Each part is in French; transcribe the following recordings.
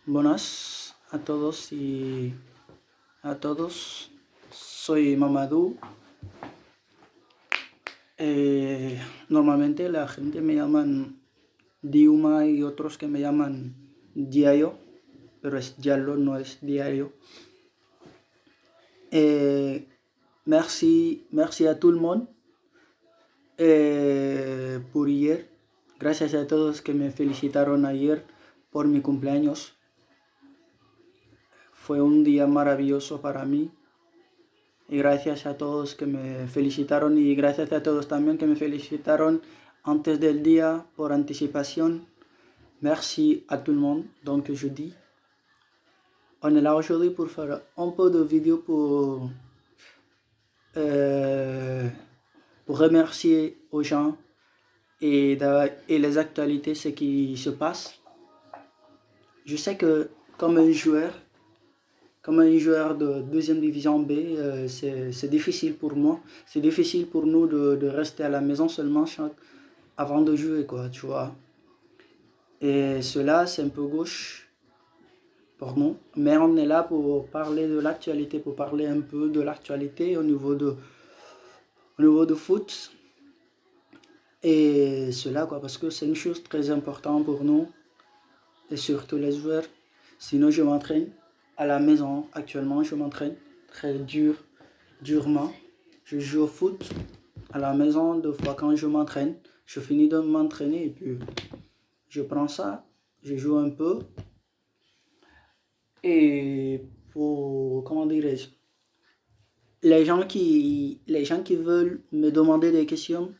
Buenas a todos y a todos. Soy Mamadou. Normalmente la gente me llaman Diuma y otros que me llaman Diayo, pero es Diallo, no es Diario. Merci a tout le monde por ayer. Gracias a todos que me felicitaron ayer por mi cumpleaños. Fue un día maravilloso para mí. Y gracias a todos que me felicitaron y gracias a todos también que me felicitaron antes del día por anticipación. Merci à tout le monde. Donc je dis, on est là aujourd'hui pour faire un peu de vidéo pour remercier aux gens et les actualités, ce qui se passe. Je sais que comme un joueur de deuxième division B, c'est difficile pour moi. C'est difficile pour nous de rester à la maison seulement avant de jouer, quoi, tu vois. Et cela, c'est un peu gauche pour nous. Mais on est là pour parler de l'actualité, pour parler un peu de l'actualité au niveau de foot. Et cela, quoi, parce que c'est une chose très importante pour nous et surtout les joueurs. Sinon, je m'entraîne à la maison. Actuellement, je m'entraîne très durement. Je joue au foot à la maison 2 fois quand je m'entraîne. Je finis de m'entraîner et puis je prends ça, je joue un peu. Et pour, comment dirais-je, les gens qui veulent me demander des questions,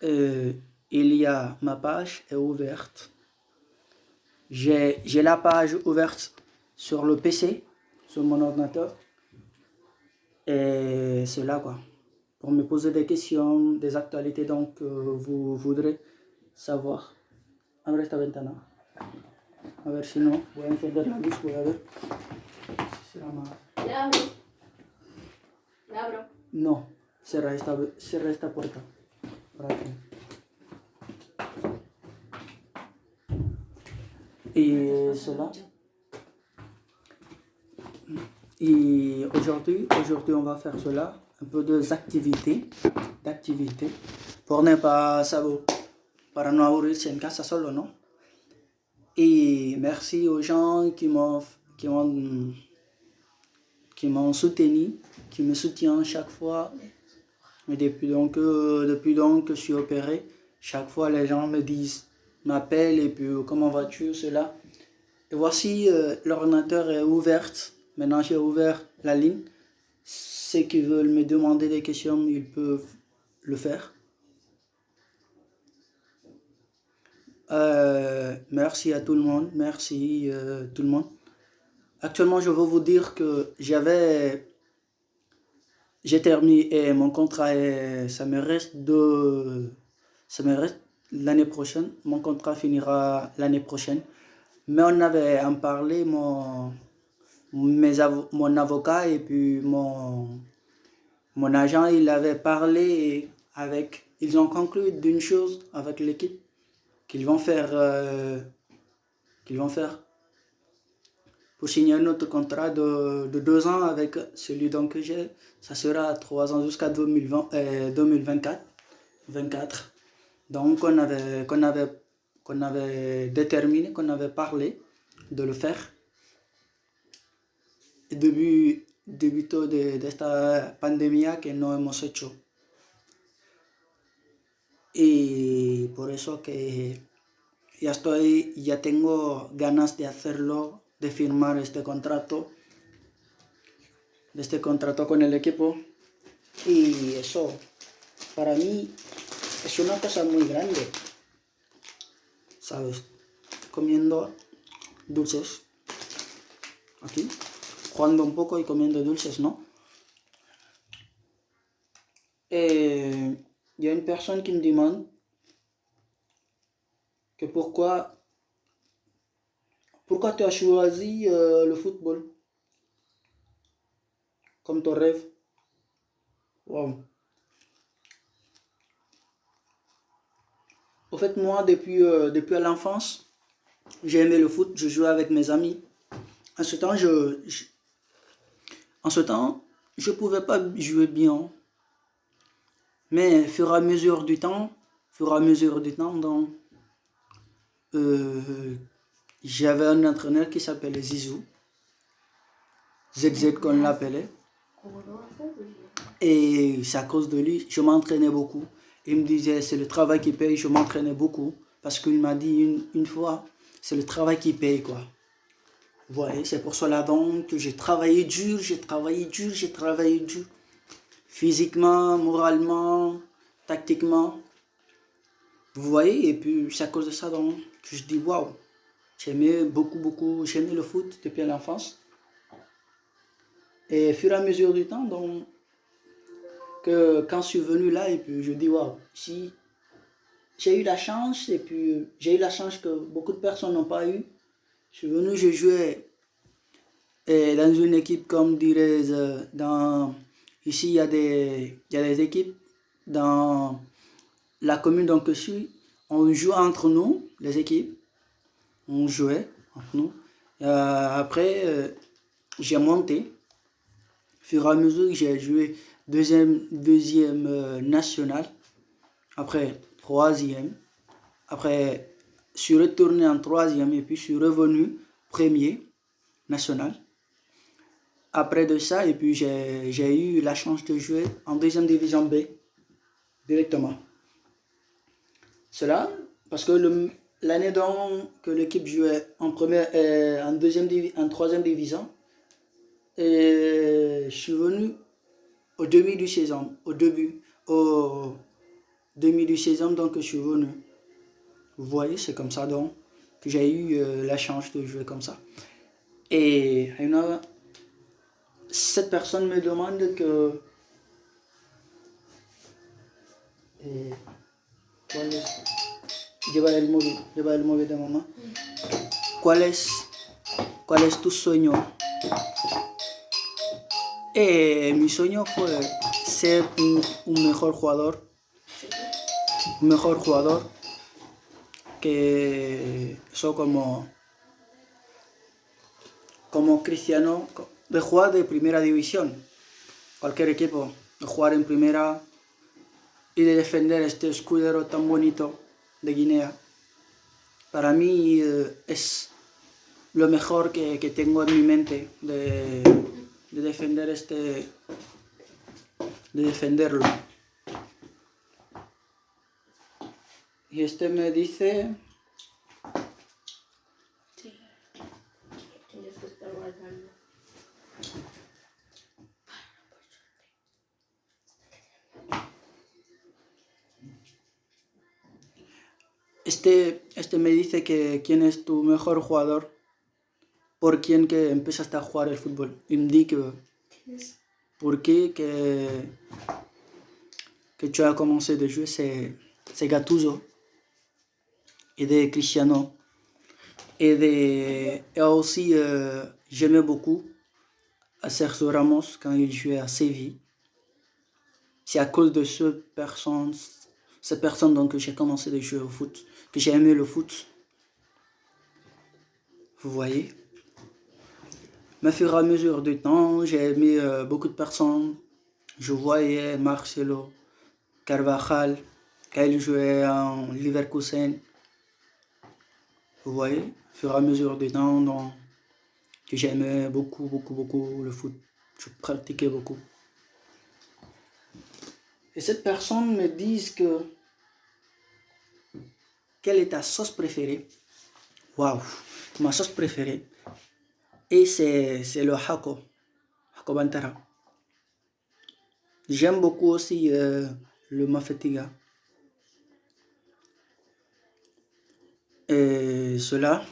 il y a ma page est ouverte. J'ai la page ouverte sur le PC, sur mon ordinateur. Et c'est là, quoi. Pour me poser des questions, des actualités, donc vous voudrez savoir. Abre esta ventana. A ver si no, voy a encender la luz, voy a ver si será más. La abro. La abro. No, cierra esta puerta. Por aquí. Et cela. Et aujourd'hui, on va faire cela, un peu d'activités, pour ne pas savoir, para no aburrirse en casa solo, ¿no? Et merci aux gens qui m'ont soutenu, qui me soutiennent chaque fois. Et depuis donc que je suis opéré, chaque fois les gens m'appellent et puis comment vas-tu, cela. Et voici, l'ordinateur est ouvert. Maintenant j'ai ouvert la ligne. Ceux qui veulent me demander des questions, ils peuvent le faire. Merci à tout le monde. Merci tout le monde. Actuellement, je veux vous dire que j'ai terminé mon contrat et ça me reste l'année prochaine. Mon contrat finira l'année prochaine. Mais on avait en parlé, mon avocat et puis mon agent, il avait parlé ils ont conclu d'une chose avec l'équipe qu'ils vont faire pour signer un autre contrat de 2 ans avec celui donc que j'ai. Ça sera 3 ans jusqu'à 2024. Donc qu'on avait déterminé, qu'on avait parlé de le faire. Debido de esta pandemia que no hemos hecho. Y por eso que ya tengo ganas de hacerlo, de firmar este contrato con el equipo. Y eso, para mí, es una cosa muy grande, ¿sabes? Comiendo dulces, aquí, jugando un poco y comiendo dulces, ¿no? Et il y a une personne qui me demande que pourquoi tu as choisi le football comme ton rêve. Wow. Au fait, moi, depuis l'enfance, j'ai aimé le foot, je jouais avec mes amis. En ce temps, je pouvais pas jouer bien. Mais au fur et à mesure du temps, donc, j'avais un entraîneur qui s'appelait Zizou, ZZ qu'on l'appelait. Et c'est à cause de lui, je m'entraînais beaucoup. Il me disait, c'est le travail qui paye, je m'entraînais beaucoup. Parce qu'il m'a dit une fois, c'est le travail qui paye, quoi. Vous voyez, c'est pour cela donc que j'ai travaillé dur. Physiquement, moralement, tactiquement. Vous voyez, et puis c'est à cause de ça donc que je dis, waouh, j'aimais le foot depuis l'enfance. Et au fur et à mesure du temps, donc, que quand je suis venu là, et puis je dis, waouh, si j'ai eu la chance, et puis j'ai eu la chance que beaucoup de personnes n'ont pas eu. Je suis venu, je jouais dans une équipe, comme dirais ici il y a des équipes dans la commune donc je suis. On joue entre nous, les équipes. On jouait entre nous. Après, j'ai monté. Au fur et à mesure que j'ai joué deuxième national. Après, troisième. Après, je suis retourné en troisième et puis je suis revenu premier national. Après de ça, et puis j'ai eu la chance de jouer en deuxième division B directement. Cela parce que l'année que l'équipe jouait en troisième division, et je suis venu au demi du saison, au demi du saison, donc je suis venu. Vous voyez, c'est comme ça donc que j'ai eu la chance de jouer comme ça. Et cette personne me demande que lleva el móvil de mamá. ¿Cuál es tu sueño? Mi sueño fue ser un mejor jugador. Un mejor jugador que eso como Cristiano, de jugar de primera división. Cualquier equipo, de jugar en primera y de defender este escudero tan bonito de Guinea. Para mí es lo mejor que tengo en mi mente de defender de defenderlo. Y me dice... Sí. Tienes que estar guardando. Me dice que quién es tu mejor jugador por quien que empezaste a jugar el fútbol. Il me dit que pour que tu as commencé de jouer, c'est Gattuso et de Cristiano. Et aussi, j'aimais beaucoup à Sergio Ramos quand il jouait à Séville. C'est à cause de ces personnes donc que j'ai commencé de jouer au foot, que j'ai aimé le foot. Vous voyez? Mais au fur et à mesure du temps, j'ai aimé beaucoup de personnes. Je voyais Marcelo, Carvajal, quand il jouait en Leverkusen. Vous voyez? Au fur et à mesure du temps, donc, que j'aimais beaucoup le foot. Je pratiquais beaucoup. Et cette personne me dit quelle est ta sauce préférée? Waouh! Ma sauce préférée. Et c'est le Hako Bantara. J'aime beaucoup aussi le Mafetiga. Et cela,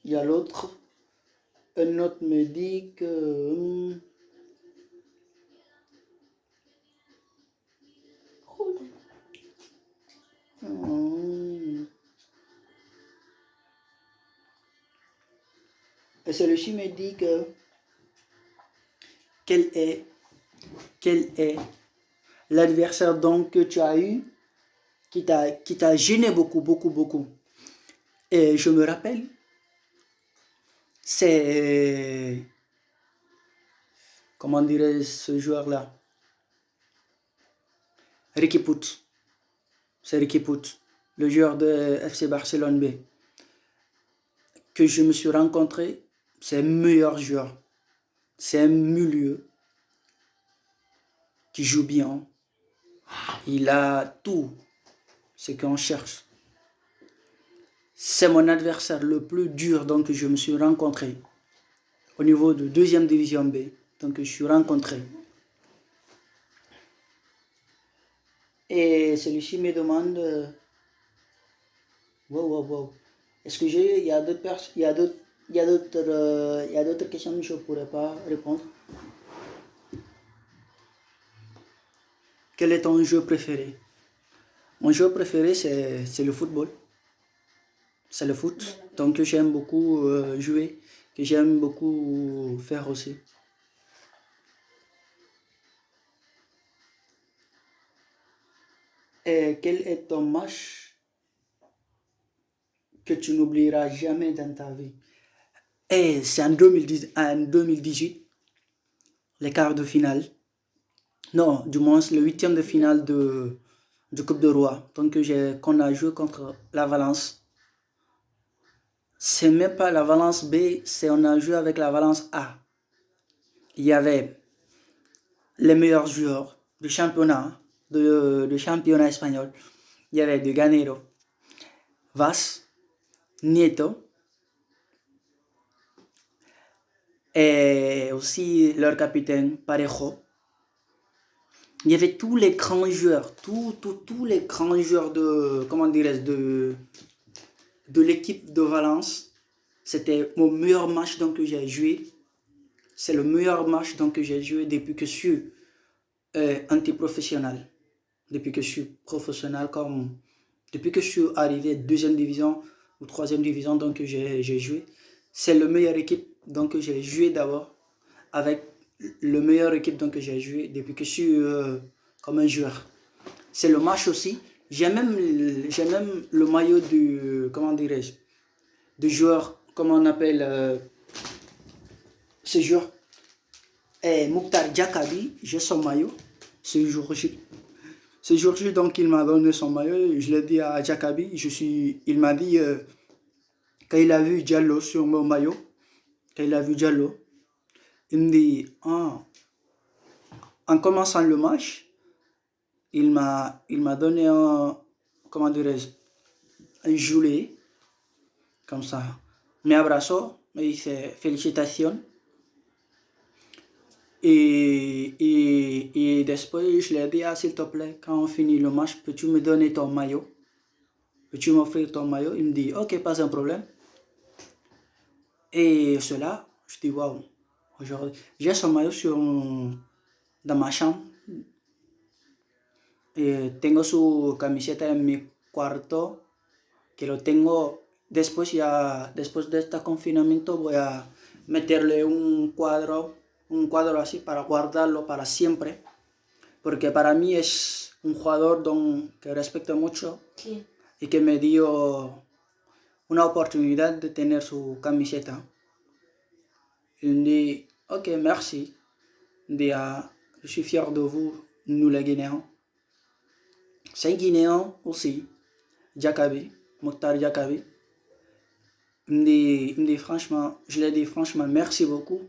il y a l'autre. Un autre me dit que... Et celui-ci me dit que quel est l'adversaire donc que tu as eu qui t'a gêné beaucoup. Et je me rappelle, c'est... Comment dirais ce joueur-là? Ricky Puig. C'est Ricky Puig, le joueur de FC Barcelone B. Que je me suis rencontré, c'est un meilleur joueur. C'est un milieu qui joue bien. Il a tout ce qu'on cherche. C'est mon adversaire le plus dur donc que je me suis rencontré au niveau de deuxième division B. Donc je suis rencontré. Et celui-ci me demande wow. Est-ce que il y a d'autres personnes, il y a d'autres questions que je ne pourrais pas répondre. Quel est ton jeu préféré? Mon jeu préféré, c'est le football. C'est le foot. Donc que j'aime beaucoup jouer, que j'aime beaucoup faire aussi. Et quel est ton match que tu n'oublieras jamais dans ta vie? Et c'est en 2018, les quarts de finale. Non, du moins le huitième de finale de Coupe de Roi. Donc qu'on a joué contre la Valence. C'est même pas la Valence B, on a joué avec la Valence A. Il y avait les meilleurs joueurs du championnat, de championnat espagnol. Il y avait De Ganero, Vaz, Nieto, et aussi leur capitaine Parejo. Il y avait tous les grands joueurs, tous les grands joueurs de, comment dirais-je, de l'équipe de Valence. C'était mon meilleur match donc, que j'ai joué. C'est le meilleur match donc, que j'ai joué depuis que je suis anti-professionnel. Depuis que je suis professionnel, depuis que je suis arrivé deuxième division ou troisième division, donc j'ai joué. C'est le meilleur équipe donc, que j'ai joué d'abord avec le meilleur équipe donc, que j'ai joué depuis que je suis comme un joueur. C'est le match aussi. J'ai même le maillot du, comment dirais-je, du joueur, comment on appelle ce joueur. Mokhtar Diakabi, j'ai son maillot ce jour-ci. Ce jour-ci, donc, il m'a donné son maillot. Je l'ai dit à Diakabi. Il m'a dit, quand il a vu Diallo sur mon maillot, il me dit, en commençant le match, il m'a donné un, comment dirais-je, un gilet, comme ça. Me abrazó, me dice félicitations. Et después je lui ai dit, s'il te plaît, quand on finit le match, peux-tu me donner ton maillot? Peux-tu m'offrir ton maillot? Il me dit, ok, pas un problème. Et cela, je dis, waouh, aujourd'hui, j'ai son maillot dans ma chambre. Tengo su camiseta en mi cuarto, que lo tengo, después de este confinamiento voy a meterle un cuadro así para guardarlo para siempre, porque para mí es un jugador que respeto mucho y que me dio una oportunidad de tener su camiseta. Il me dit, ok, merci. Il dit, je suis fier de vous, nous les Guinéens. C'est un Guinéen aussi, Diakabi, Mokhtar Diakabi. Il me dit franchement, je lui ai dit franchement, merci beaucoup.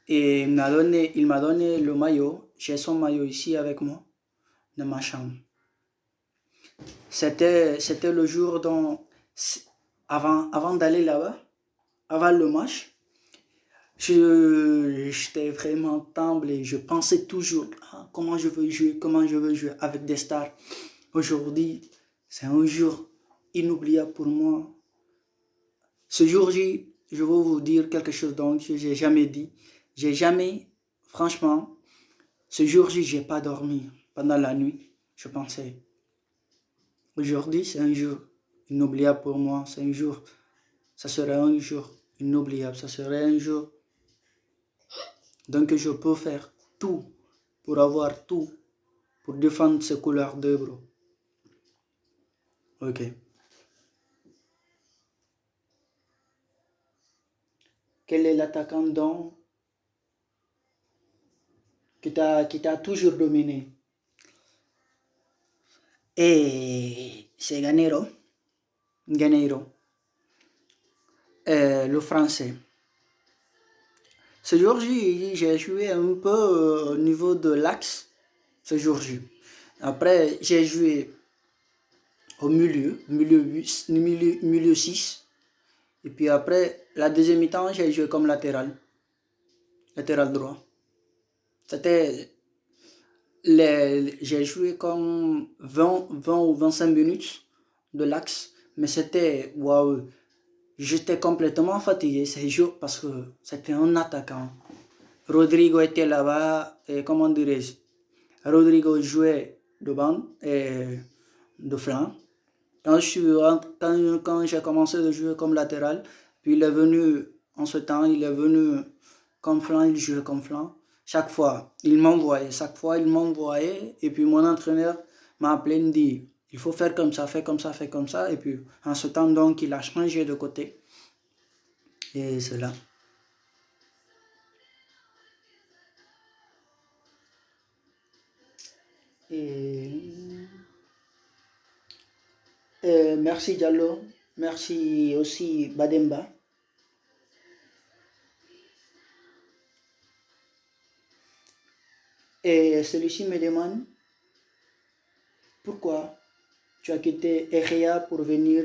Et il m'a donné le maillot. J'ai son maillot ici avec moi, dans ma chambre. C'était le jour avant d'aller là-bas, avant le match, j'étais vraiment tremblé. Je pensais toujours comment je veux jouer avec des stars. Aujourd'hui, c'est un jour inoubliable pour moi. Ce jour-ci, je vais vous dire quelque chose donc que j'ai jamais dit. Franchement, ce jour-ci, j'ai pas dormi pendant la nuit. Je pensais, aujourd'hui, c'est un jour inoubliable pour moi. Ça serait un jour inoubliable. Ça serait un jour donc je peux faire tout pour avoir tout pour défendre ces couleurs de bro. Ok. quel est l'attaquant qui t'a toujours dominé? Et c'est Ganeiro, le français. Ce jour-ci, j'ai joué un peu au niveau de l'axe, ce jour-ci. Après, j'ai joué au milieu 6. Et puis après, la deuxième mi-temps, j'ai joué comme latéral droit. C'était j'ai joué comme 20 ou 25 minutes de l'axe, mais c'était waouh, j'étais complètement fatigué ces jours parce que c'était un attaquant. Rodrigo était là-bas, et comment dirais-je, Rodrigo jouait de bande et de flanc. Quand j'ai commencé de jouer comme latéral, puis il est venu, en ce temps, il est venu comme flanc, il jouait comme flanc. Chaque fois, il m'envoyait, et puis mon entraîneur m'a appelé, il me dit, il faut faire comme ça, fais comme ça, fais comme ça. Et puis, en ce temps, donc, il a changé de côté. Et c'est là. Et, merci Diallo, merci aussi Bademba. Et celui-ci me demande pourquoi tu as quitté Eria pour venir